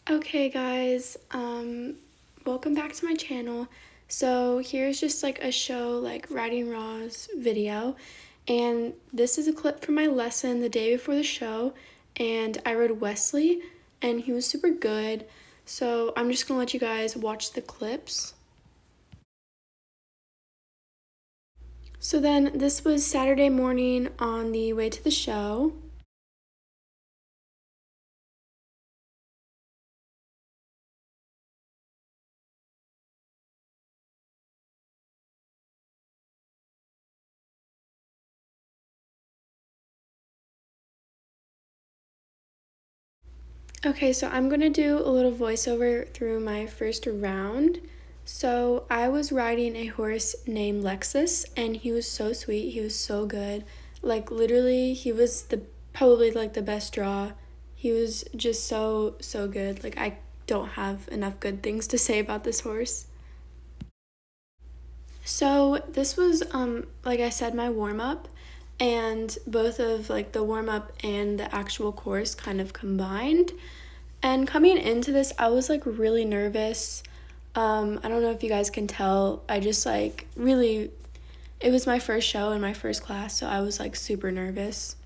Okay guys, welcome back to my channel. So here's just like a show like Writing Raw's video, and this is a clip from my lesson the day before the show, and I read Wesley and he was super good. So I'm just gonna let you guys watch the clips. So then this was Saturday morning on the way to the show. Okay, so I'm gonna do a little voiceover through my first round. So I was riding a horse named Lexus, and he was so sweet. He was so good. Like literally, he was the probably like the best draw. He was just so good. Like I don't have enough good things to say about this horse. So this was like I said, my warm-up, and both of like the warm-up and the actual course kind of combined. And coming into this, I was like really nervous. I don't know if you guys can tell. I just like really, it was my first show in my first class, so I was like super nervous.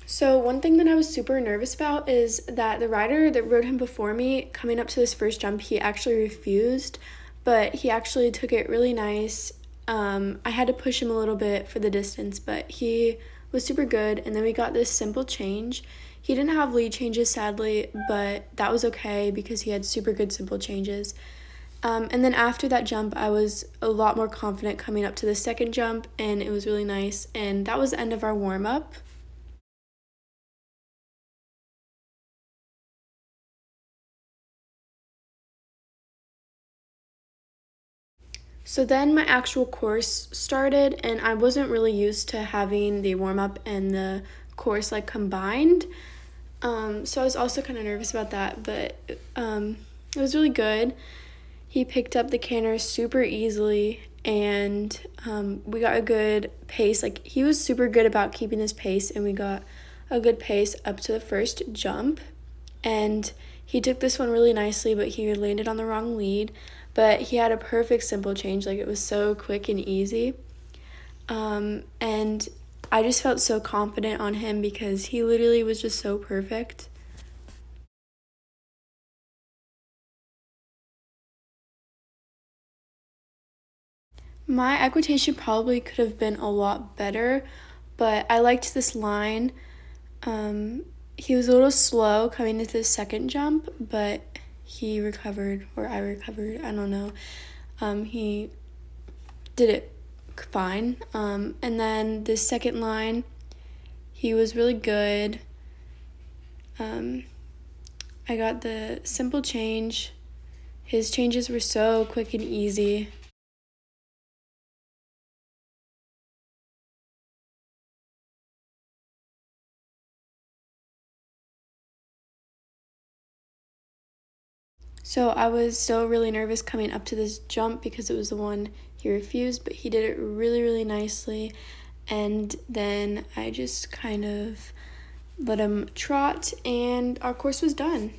So one thing that I was super nervous about is that the rider that rode him before me, coming up to this first jump, he actually refused, but he actually took it really nice. I had to push him a little bit for the distance, but he was super good. And then we got this simple change. He didn't have lead changes, sadly, but that was okay because he had super good simple changes. And then after that jump, I was a lot more confident coming up to the second jump, and it was really nice. And that was the end of our warm-up. So then my actual course started, and I wasn't really used to having the warm-up and the course like combined. So I was also kind of nervous about that, but it was really good. He picked up the canter super easily, and we got a good pace. Like he was super good about keeping his pace, and we got a good pace up to the first jump. And he took this one really nicely, but he landed on the wrong lead. But he had a perfect simple change, like it was so quick and easy. And I just felt so confident on him because he literally was just so perfect. My equitation probably could have been a lot better, but I liked this line. He was a little slow coming into the second jump, but he recovered, or I recovered, I don't know. He did it fine. And then the second line, he was really good. I got the simple change. His changes were so quick and easy. So I was still really nervous coming up to this jump because it was the one he refused, but he did it really nicely. And then I just kind of let him trot, and our course was done.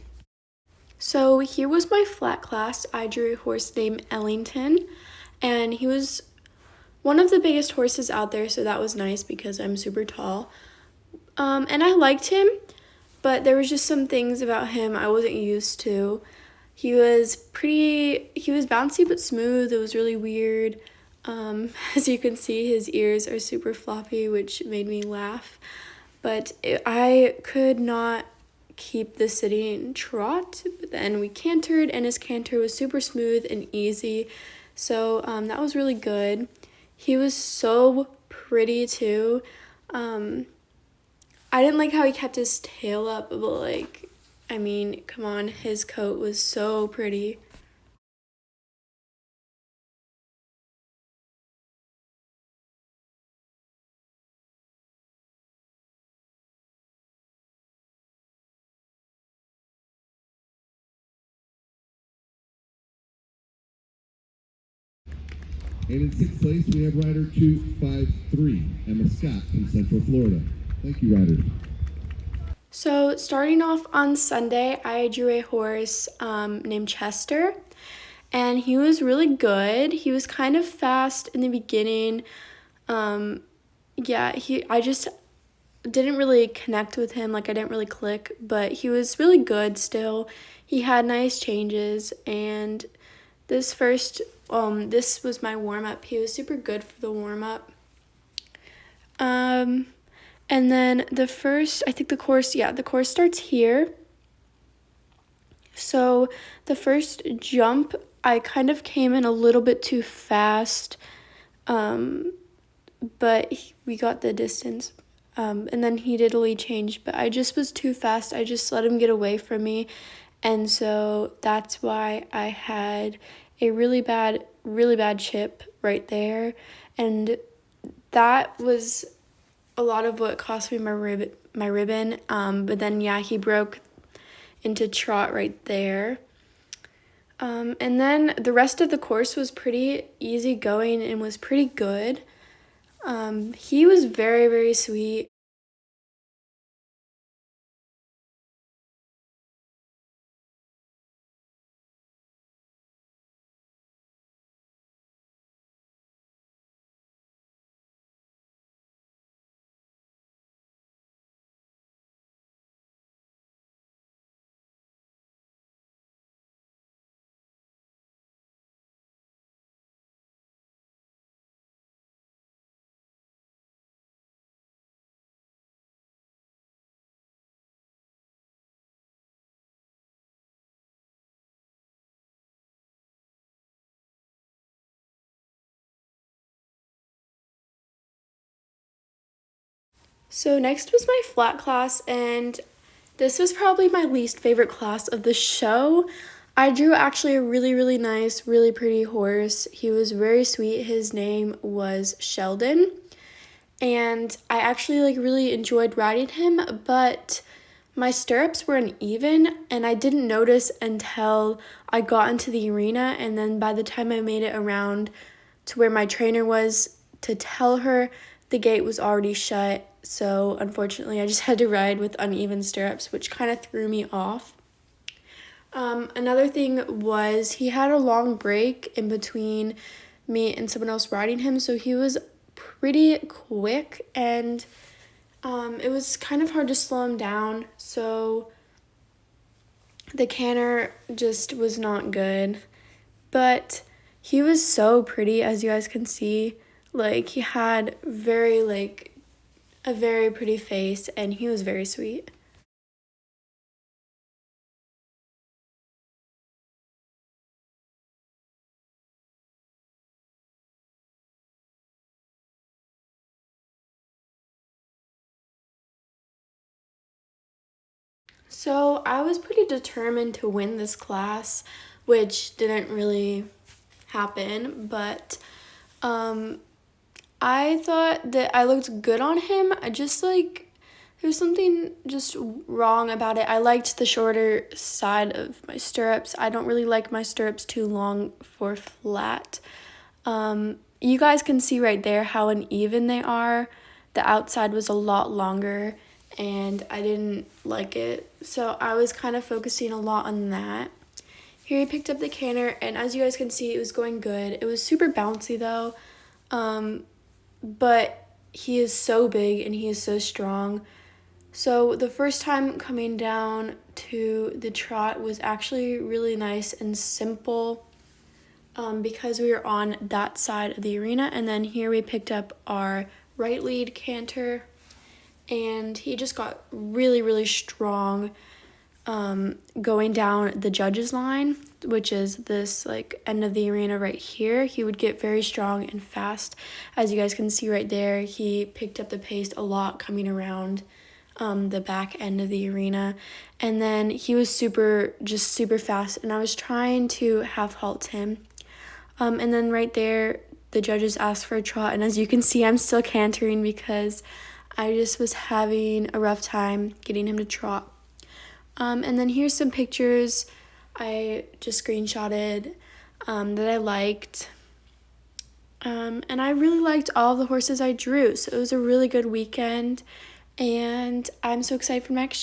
So here was my flat class. I drew a horse named Ellington, and he was one of the biggest horses out there, so that was nice because I'm super tall. And I liked him, but there was just some things about him I wasn't used to. He was bouncy but smooth. It was really weird. As you can see, his ears are super floppy, which made me laugh. But I could not keep the sitting trot. But then we cantered, and his canter was super smooth and easy. So that was really good. He was so pretty too. I didn't like how he kept his tail up, but like, I mean, come on, his coat was so pretty. And in sixth place, we have rider 253, Emma Scott from Central Florida. Thank you, rider. So starting off on Sunday, I drew a horse named Chester, and he was really good. He was kind of fast in the beginning. I just didn't really connect with him, like I didn't really click, but he was really good still. He had nice changes, and this was my warm-up. He was super good for the warm-up. And then the course starts here. So the first jump, I kind of came in a little bit too fast, but we got the distance. And then he did a lead change, but I just was too fast. I just let him get away from me. And so that's why I had a really bad chip right there. And that was a lot of what cost me my ribbon. But then, he broke into trot right there. And then the rest of the course was pretty easy going and was pretty good. He was very, very sweet. So next was my flat class, and this was probably my least favorite class of the show. I drew actually a really, really nice, really pretty horse. He was very sweet. His name was Sheldon. And I actually really enjoyed riding him, but my stirrups were uneven, and I didn't notice until I got into the arena, and then by the time I made it around to where my trainer was to tell her, the gate was already shut. So unfortunately, I just had to ride with uneven stirrups, which kind of threw me off. Another thing was he had a long break in between me and someone else riding him, so he was pretty quick, and it was kind of hard to slow him down, so the canter just was not good. But he was so pretty, as you guys can see. He had a very pretty face, and he was very sweet. So I was pretty determined to win this class, which didn't really happen, but I thought that I looked good on him. I just there's something just wrong about it. I liked the shorter side of my stirrups. I don't really like my stirrups too long for flat. You guys can see right there how uneven they are. The outside was a lot longer, and I didn't like it. So I was kind of focusing a lot on that. Here he picked up the canter, and as you guys can see, it was going good. It was super bouncy though, but he is so big and he is so strong. So the first time coming down to the trot was actually really nice and simple, because we were on that side of the arena. And then here we picked up our right lead canter, and he just got really, really strong going down the judges line, which is this end of the arena right here. He would get very strong and fast. As you guys can see right there, he picked up the pace a lot coming around the back end of the arena. And then he was super fast, and I was trying to half halt him. And then right there, the judges asked for a trot, and as you can see, I'm still cantering because I just was having a rough time getting him to trot. And then here's some pictures I just screenshotted that I liked. And I really liked all the horses I drew, so it was a really good weekend, and I'm so excited for next show.